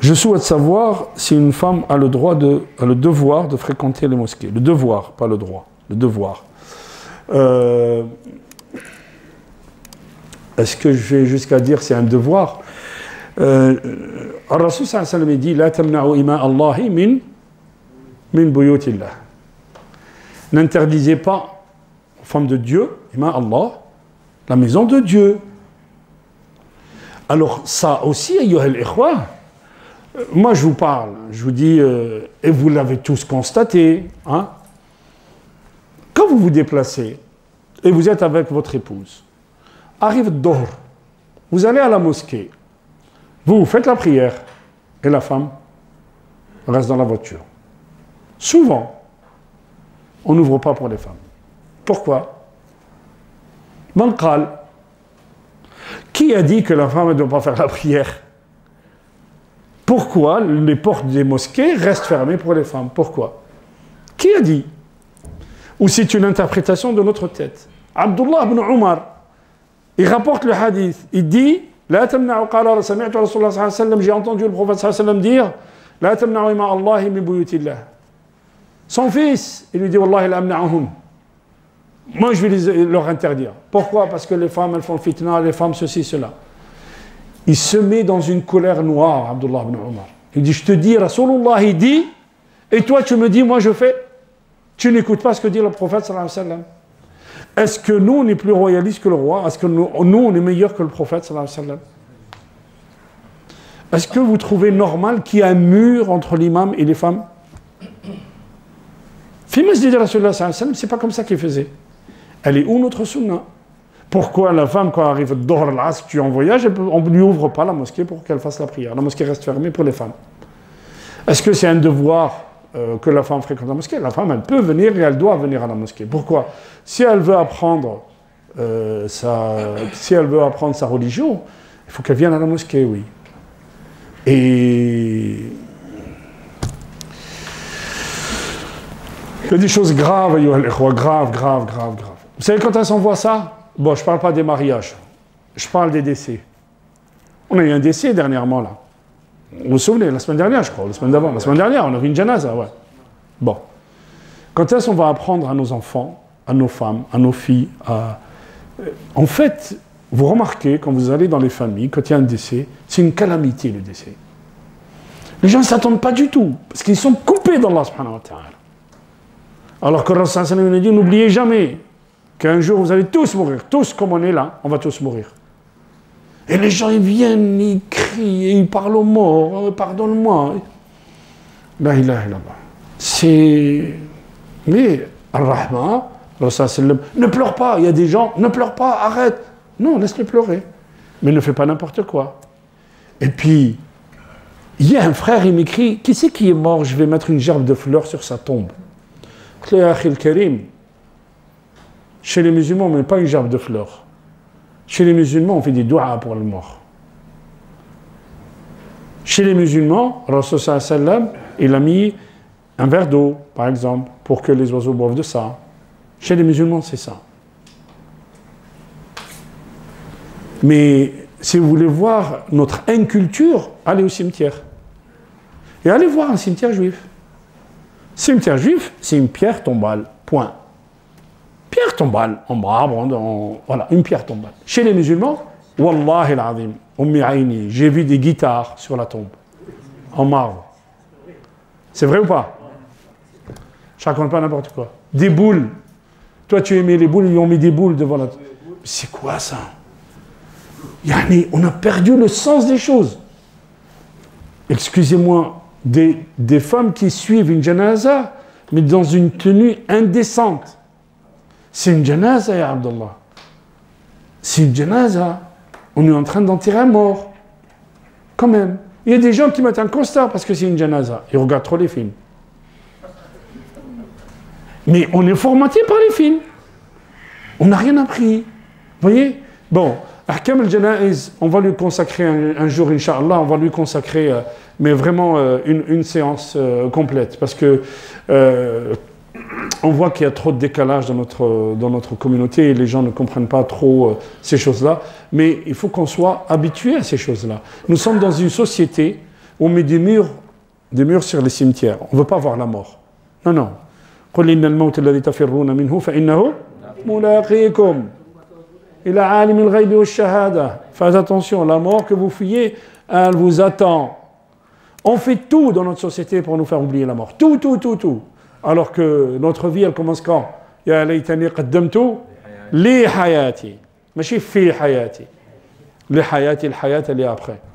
Je souhaite savoir si une femme a le devoir de fréquenter les mosquées. Le devoir, pas le droit. Le devoir. Est-ce que je vais jusqu'à dire c'est un devoir? Al-Rasul sallallahu alayhi wa sallam dit La tamna'u ima Allahi min buyutillah. N'interdisez pas aux femmes de Dieu, ima Allah, la maison de Dieu. Alors ça aussi, ayyuha al-ikhwa, moi je vous parle, je vous dis, et vous l'avez tous constaté, hein, quand vous vous déplacez et vous êtes avec votre épouse, arrive Dohr, vous allez à la mosquée, vous faites la prière et la femme reste dans la voiture. Souvent, on n'ouvre pas pour les femmes. Pourquoi? Man qal. Qui a dit que la femme ne doit pas faire la prière? Pourquoi les portes des mosquées restent fermées pour les femmes? Pourquoi? Qui a dit? Ou c'est une interprétation de notre tête? Abdullah ibn Omar, il rapporte le hadith, il dit La tamna'u qala sami'tu Rasulullah sallallahu alayhi wa sallam, j'ai entendu le prophète sallallahu alayhi wa sallam dire La tamna'u ima Allahi min buyutillah. Son fils, il lui dit Wallahi la amna'ahum. Moi je vais leur interdire. Pourquoi? Parce que les femmes elles font le fitna, les femmes ceci, cela. Il se met dans une colère noire, Abdullah ibn Omar. Il dit je te dis, Rasulullah il dit, et toi tu me dis, moi je fais. Tu n'écoutes pas ce que dit le prophète sallallahu alayhi wa sallam. Est-ce que nous, on est plus royalistes que le roi? Est-ce que nous, on est meilleurs que le prophète sallallahu alayhi wa sallam? Est-ce que vous trouvez normal qu'il y ait un mur entre l'imam et les femmes? Fi masjid Rasulullah sallallahu alayhi wa sallam, c'est pas comme ça qu'il faisait. Elle est où notre sunna? Pourquoi la femme, quand elle arrive au Dohr al-Asr, tu es en voyage, on ne lui ouvre pas la mosquée pour qu'elle fasse la prière? La mosquée reste fermée pour les femmes. Est-ce que c'est un devoir que la femme fréquente la mosquée? La femme, elle peut venir et elle doit venir à la mosquée. Pourquoi? Si elle veut apprendre sa religion, il faut qu'elle vienne à la mosquée, oui. Et il y a des choses graves, graves. Vous savez quand est-ce qu'on voit ça? Bon, je ne parle pas des mariages, je parle des décès. On a eu un décès dernièrement, là. Vous vous souvenez, la semaine dernière, je crois, la semaine d'avant. La semaine dernière, on a vu une janaza, ouais. Bon. Quand est-ce qu'on va apprendre à nos enfants, à nos femmes, à nos filles, En fait, vous remarquez, quand vous allez dans les familles, quand il y a un décès, c'est une calamité, le décès. Les gens ne s'attendent pas du tout, parce qu'ils sont coupés d'Allah subhanahu wa ta'ala. Alors que Rasul sallallahu alayhi wa sallam nous dit, n'oubliez jamais qu'un jour vous allez tous mourir, tous comme on est là, on va tous mourir. Et les gens ils viennent, ils crient, ils parlent aux morts, pardonne-moi. La ilaha illallah. C'est... Mais, Ar-Rahma, Rasul sallallahu ne pleure pas, il y a des gens, ne pleure pas, arrête. Non, laisse-les pleurer. Mais ne fais pas n'importe quoi. Et puis, il y a un frère, il m'écrit, qui c'est qui est mort? Je vais mettre une gerbe de fleurs sur sa tombe. Chez les musulmans, on ne met pas une gerbe de fleurs. Chez les musulmans, on fait des doigts pour le mort. Chez les musulmans, Rasul sallallahu alayhi wa sallam, il a mis un verre d'eau, par exemple, pour que les oiseaux boivent de ça. Chez les musulmans, c'est ça. Mais si vous voulez voir notre inculture, allez au cimetière. Et allez voir un cimetière juif. Cimetière juif, c'est une pierre tombale, point. Pierre tombale, en marbre, voilà, une pierre tombale. Chez les musulmans, Wallahi al-azim, Ummi Aini, j'ai vu des guitares sur la tombe, en marbre. C'est vrai ou pas? Je raconte pas n'importe quoi. Des boules. Toi, tu aimais les boules, ils ont mis des boules devant la tombe. C'est quoi ça? Yani, on a perdu le sens des choses. Excusez-moi, des femmes qui suivent une janaza, mais dans une tenue indécente. C'est une janaza, ya Abdallah. C'est une janaza. On est en train d'enterrer un mort. Quand même. Il y a des gens qui mettent un costard parce que c'est une janaza. Ils regardent trop les films. Mais on est formaté par les films. On n'a rien appris. Vous voyez? Bon. Ahkam al-Janaiz, on va lui consacrer un jour, Inch'Allah, on va lui consacrer, mais vraiment une séance complète, parce que on voit qu'il y a trop de décalage dans notre communauté et les gens ne comprennent pas trop ces choses-là, mais il faut qu'on soit habitué à ces choses-là. Nous sommes dans une société On met des murs sur les cimetières. On ne veut pas voir la mort. Non, non. قل إن الموت الذي تفرون منه فإنه ملاقيكم إلى عالم الغيب والشهادة. Faites attention, la mort que vous fuyez, elle vous attend. On fait tout dans notre société pour nous faire oublier la mort. Tout, tout, tout, tout. Alors que notre vie, elle commence quand? يا ليتني قدمت لحياتي. ماشي في حياتي. لحياتي, الحياة اللي après.